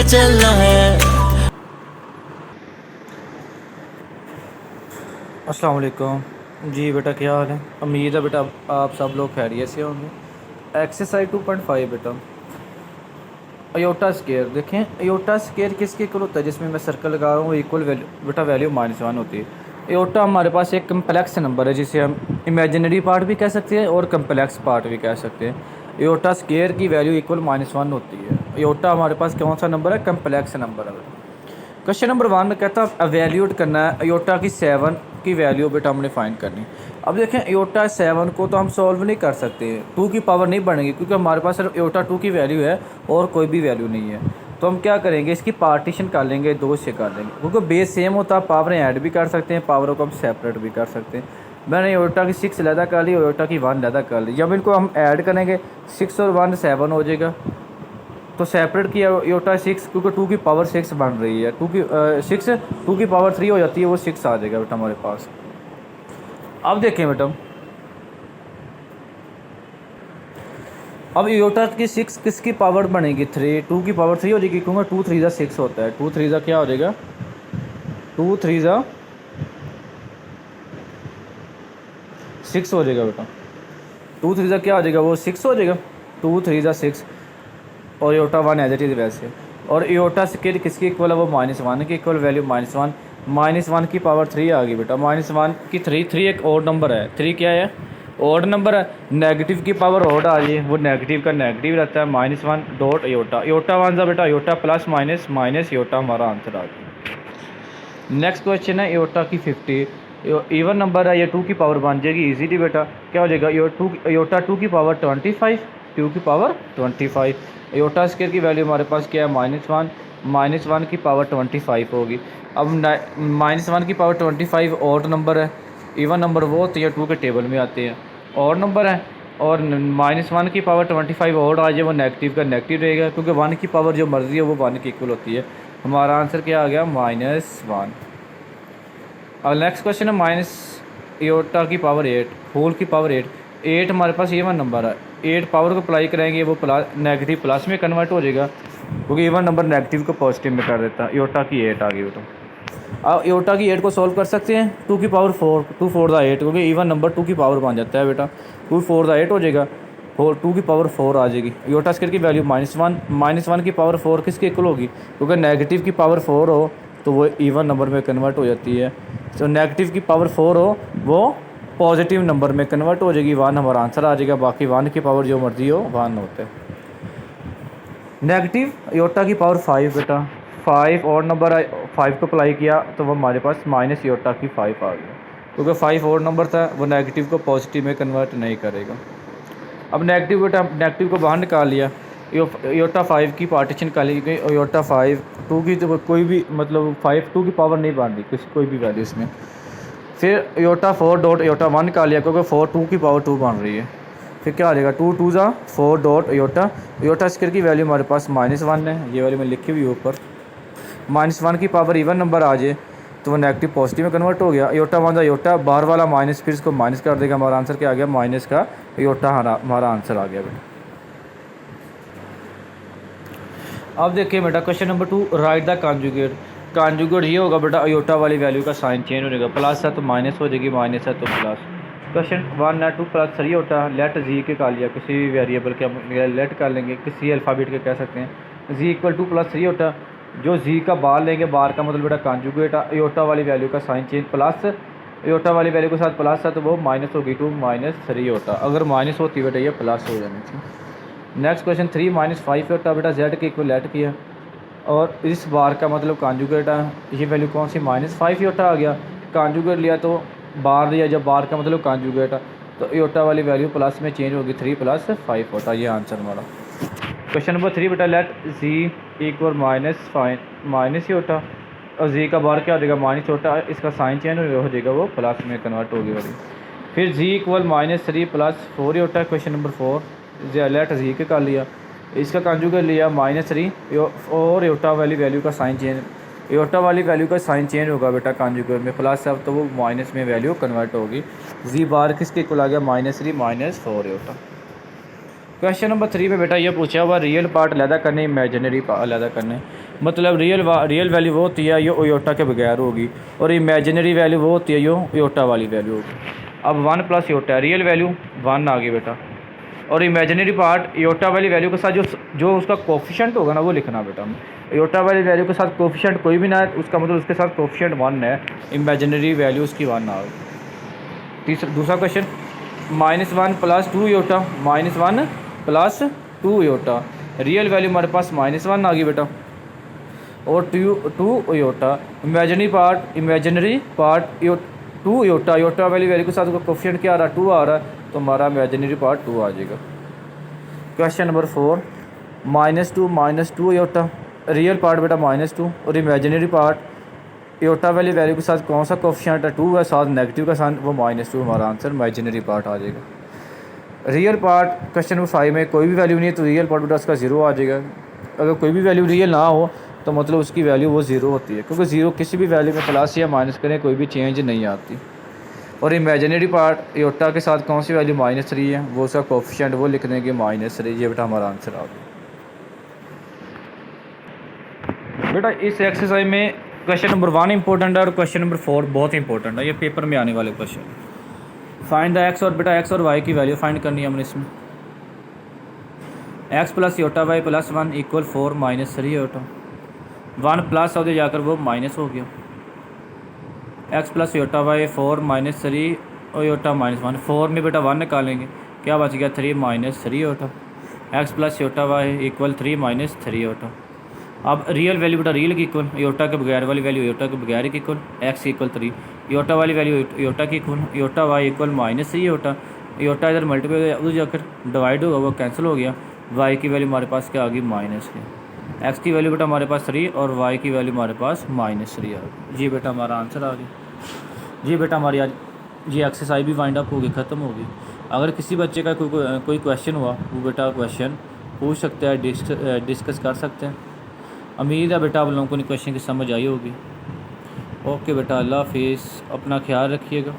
पे चलना है। अस्सलाम वालेकुम जी बेटा, क्या हाल है? उम्मीद है बेटा आप सब लोग खैरियत से होंगे। एक्सरसाइज 2.5 बेटा, अयोटा स्केयर देखें। अयोटा स्केयर किसके इक्वल होता है? जिसमें मैं सर्कल लगा रहा हूँ इक्वल वैल्यू बेटा वैल्यू -1 होती है। अयोटा हमारे पास एक कम्प्लेक्स नंबर है जिसे हम इमेजिनरी पार्ट भी कह सकते हैं और कम्प्लेक्स पार्ट भी कह सकते हैं। अयोटा स्केयर की वैल्यू इक्वल -1 होती है। अयोटा हमारे पास कौन सा नंबर है? कम्प्लेक्स नंबर है बेटा। क्वेश्चन नंबर 1 कहता है एवेल्यूट करना है अयोटा की 7 की वैल्यू बेटा हमने फाइंड करनी। अब देखें अयोटा 7 को तो हम सॉल्व नहीं कर सकते, 2 की पावर नहीं बनेगी क्योंकि हमारे पास सिर्फ अयोटा 2 की वैल्यू है और कोई भी वैल्यू नहीं है। तो हम क्या करेंगे, इसकी पार्टीशन कर लेंगे, 2 से कर लेंगे क्योंकि बेस सेम होता है। पावरें ऐड भी कर सकते हैं, पावरों को हम सेपरेट भी कर सकते हैं। मैंने अयोटा की 6 लैदा कर ली, अयोटा की 1 लैदा कर ली। जब इनको हम ऐड करेंगे 6 और 1 7 हो जाएगा। तो सेपरेट किया अयोटा 6 क्योंकि 2 की पावर 6 बन रही है, 2 की 6 2 की पावर 3 हो जाती है, वो 6 आ जाएगा बेटा हमारे पास। अब देखें बेटा, अब अयोटा की 6 किसकी पावर बनेगी? 3, 2 की पावर 3 हो जाएगी क्योंकि 2 3 6 होता है। 2 3 क्या हो जाएगा? 2 3 6 हो जाएगा बेटा। 2 3 क्या हो जाएगा? वो 6 हो जाएगा। 2 3 6 और अयोटा 1 एज इट इज़ वैसे। और अयोटा स्केयर किसकी इक्वल है? वो -1 की इक्वल वैल्यू -1 -1 की पावर 3 आ गई बेटा। -1 की 3 एक और नंबर है। 3 क्या है? ऑड नंबर है। नेगेटिव की पावर ऑड आ जाए, वो नेगेटिव का नेगेटिव रहता है। -1 डॉट अयोटा, अयोटा 1 सा बेटा iota plus minus minus iota हमारा आंसर आ गया। नेक्स्ट क्वेश्चन है अयोटा की 50, इवन नंबर है, ये 2 की पावर बन जाएगी इजीली बेटा। क्या हो जाएगा? अयोटा 2 की पावर 25, 2 की पावर 25। अयोटा स्केयर की वैल्यू हमारे पास क्या है? -1 की पावर 25 होगी। अब -1 की पावर 25 ऑड नंबर है, इवन नंबर वो होते हैं 2 के टेबल में आते हैं, ऑड नंबर है। और -1 की पावर 25 ऑड आ जाए, वो नेगेटिव का नेगेटिव रहेगा क्योंकि 1 की पावर जो मर्जी है वो 1 की इक्वल होती है। हमारा आंसर क्या आ गया? -1। और नेक्स्ट क्वेश्चन है माइनस अयोटा की पावर 8, होल की पावर 8 हमारे पास इवन नंबर है। 8 पावर को अप्लाई कराएंगे वो प्लस नेगेटिव प्लस में कन्वर्ट हो जाएगा क्योंकि इवन नंबर नेगेटिव को पॉजिटिव में कर देता है। अयोटा की 8 आ गई बेटा। अब अयोटा की 8 को सॉल्व कर सकते हैं। 2 की पावर 4, 2 4 द 8 क्योंकि इवन नंबर 2 की पावर बन जाता है बेटा। 2 4 द 8 हो जाएगा, 2 की पावर 4 आ जाएगी। अयोटा स्केयर की वैल्यू -1 की पावर 4 किसके इक्वल होगी? क्योंकि नेगेटिव की पावर 4 हो तो वो इवन नंबर में कन्वर्ट हो जाती है। तो नेगेटिव की पावर 4 हो वो पॉजिटिव नंबर में कन्वर्ट हो जाएगी, 1 हमारा आंसर आ जाएगा। बाकी 1 की पावर जो मर्जी हो 1 होता है। नेगेटिव अयोटा की पावर 5 बेटा, 5 और नंबर 5 को अप्लाई किया तो वो हमारे पास माइनस अयोटा की 5 आ गया क्योंकि 5 और नंबर था, वो नेगेटिव को पॉजिटिव में कन्वर्ट नहीं करेगा। अब नेगेटिव बेटा नेगेटिव को बाहर निकाल लिया, अयोटा 5 की पार्टीशन कर ली गई। अयोटा 5 2 की तो कोई भी मतलब 5 2 की पावर नहीं बन रही किसी कोई भी वैल्यू इसमें। फिर अयोटा 4 डॉट अयोटा 1 निकाल लिया क्योंकि 4 2 की पावर 2 बन रही है। फिर क्या आ जाएगा? 2 2 4 डॉट अयोटा स्केयर की वैल्यू हमारे पास -1 है, ये वाली मैं लिखी हुई ऊपर। -1 की पावर इवन नंबर आ जाए तो वो नेगेटिव पॉजिटिव में कन्वर्ट हो गया। अयोटा 1 अयोटा बाहर वाला माइनस, फिर इसको माइनस कर देगा। हमारा आंसर क्या आ गया? माइनस का अयोटा हमारा आंसर आ गया बेटा। अब देखिए बेटा question number 2, right the conjugate. Conjugate ये होगा बेटा अयोटा वाली वैल्यू का साइन चेंज हो जाएगा, प्लस है तो माइनस हो जाएगी, माइनस है तो प्लस। क्वेश्चन 1 है 2 + 3 होता है, लेट जी के कर लिया, किसी भी वेरिएबल के हम लेट कर लेंगे, किसी अल्फ़ाबेट के कह सकते हैं। जी इक्वल 2 + 3 होता है, जो जी का बार लेंगे, बार का मतलब बेटा कॉन्जुगेट है। अयोटा वाली वैल्यू का साइन चेंज प्लस, अयोटा वाली वैल्यू के साथ प्लस है तो वो माइनस होगी, 2 - 3 होता। अगर माइनस होती बेटा ये प्लस हो जानी चाहिए। नेक्स्ट क्वेश्चन 3 - 5 होता बेटा, जेड के इक्वल लेट किया और इस बार का मतलब कॉन्जुगेट है। ये वैल्यू कौन सी? -5 योटा आ गया। कॉन्जुगेट लिया तो बार लिया, जब बार का मतलब कॉन्जुगेट है तो योटा वाली वैल्यू प्लस में चेंज होगी, 3 + 5 होता। ये आंसर हमारा। क्वेश्चन नंबर 3 बेटा, let Z equal minus iota और जी का बार क्या हो जाएगा? माइनस योटा, इसका साइन चेंज हो जाएगा, वो प्लस में कन्वर्ट होगी वाली। फिर Z equal -3 + 4 iota. Question number 4 let Z के कर लिया, इसका कॉन्जुगेट लिया -3 और योटा वाली वैल्यू का साइन चेंज, योटा वाली वैल्यू का साइन चेंज होगा बेटा कॉन्जुगेट में, प्लस अब तो वो माइनस में वैल्यू कन्वर्ट होगी। जी बार किसके इक्वल आ गया? -3 - 4 योटा। क्वेश्चन नंबर 3 में बेटा ये पूछा हुआ रियल पार्ट अलहदा करने, इमेजिनरी पार्ट अलहदा करने। मतलब रियल वैल्यू वो होती है जो योटा के बगैर होगी, और इमेजिनरी वैल्यू वो होती है जो योटा वाली वैल्यू होगी। अब 1 प्लस योटा है, रियल वैल्यू 1 आ गई बेटा, और इमेजिनरी पार्ट योटा वाली वैल्यू के साथ जो उसका कोफिशिएंट होगा ना वो लिखना बेटा। योटा वाली वैल्यू के साथ कोफिशिएंट कोई भी ना है, उसका मतलब उसके साथ कोफिशिएंट 1 है, इमेजिनरी वैल्यू उसकी 1 आ गई। दूसरा question, -1 plus 2 iota, -1 plus 2 iota, real value हमारे पास -1 आ गई बेटा, और 2 iota, imaginary part 2 iota, iota वाली वैल्यू के साथ कोफिशिएंट क्या आ रहा है, 2 आ रहा है, तो हमारा इमेजिनरी पार्ट 2 आ जाएगा। Question number 4, -2 iota, real part बेटा -2, और इमेजिनरी पार्ट योटा वाली वैल्यू के साथ कौन सा कोफिशिएंट है, 2 है, साथ नेगेटिव का साइन, वो -2, हमारा आंसर इमेजिनरी पार्ट आ जाएगा। रियल पार्ट क्वेश्चन नंबर 5 में कोई भी वैल्यू नहीं है, तो रियल पार्ट बेटा उसका 0 आ जाएगा। अगर कोई भी वैल्यू रियल ना हो तो मतलब उसकी वैल्यू वो 0 होती है, क्योंकि 0 किसी भी वैल्यू में प्लस या माइनस करें कोई भी चेंज नहीं आती। और इमेजिनरी पार्ट योटा के साथ कौन सी वैल्यू -3 है, वो उसका कोफिशिएंट वो लिख देंगे -3। ये बेटा हमारा आंसर आ गया। बेटा इस एक्सरसाइज में क्वेश्चन नंबर 1 इंपॉर्टेंट है और क्वेश्चन नंबर 4 बहुत इंपॉर्टेंट है, ये पेपर में आने वाले क्वेश्चन। फाइंड द एक्स, और बेटा एक्स और वाई की वैल्यू फाइंड करनी है हमने इसमें। X plus iota Y plus 1 equal 4 -3 iota, 1 plus होते जाकर वो माइनस हो गया। एक्स प्लस योटा वाई 4 -3 और योटा -1, 4 में बेटा 1 निकालेंगे, क्या बच गया 3 -3 iota. X plus iota Y equal 3 -3 iota. अब रियल वैल्यू बेटा रियल की इक्वल, योटा के बगैर वाली वैल्यू योटा के बगैर की इक्वल, एक्स इक्वल 3, योटा वाली वैल्यू योटा की equal, iota Y equal -3 iota, iota इधर मल्टीप्लाई हो गया, उधर जाकर डिवाइड होगा, वो कैंसिल हो गया। वाई की वैल्यू हमारे पास क्या आ गई -3, एक्स की वैल्यू बेटा हमारे पास 3 और वाई की वैल्यू हमारे पास -3 आ गई। जी बेटा हमारा आंसर आ गया। जी बेटा हमारी आज ये एक्सरसाइज भी वाइंड अप होगी, ख़त्म होगी। अगर किसी बच्चे का कोई क्वेश्चन हुआ वो बेटा क्वेश्चन पूछ सकते हैं, डिस्कस कर सकते हैं। उम्मीद है बेटा आप लोगों को क्वेश्चन की समझ आई होगी। ओके बेटा, अल्लाह हाफिज़, अपना ख्याल रखिएगा।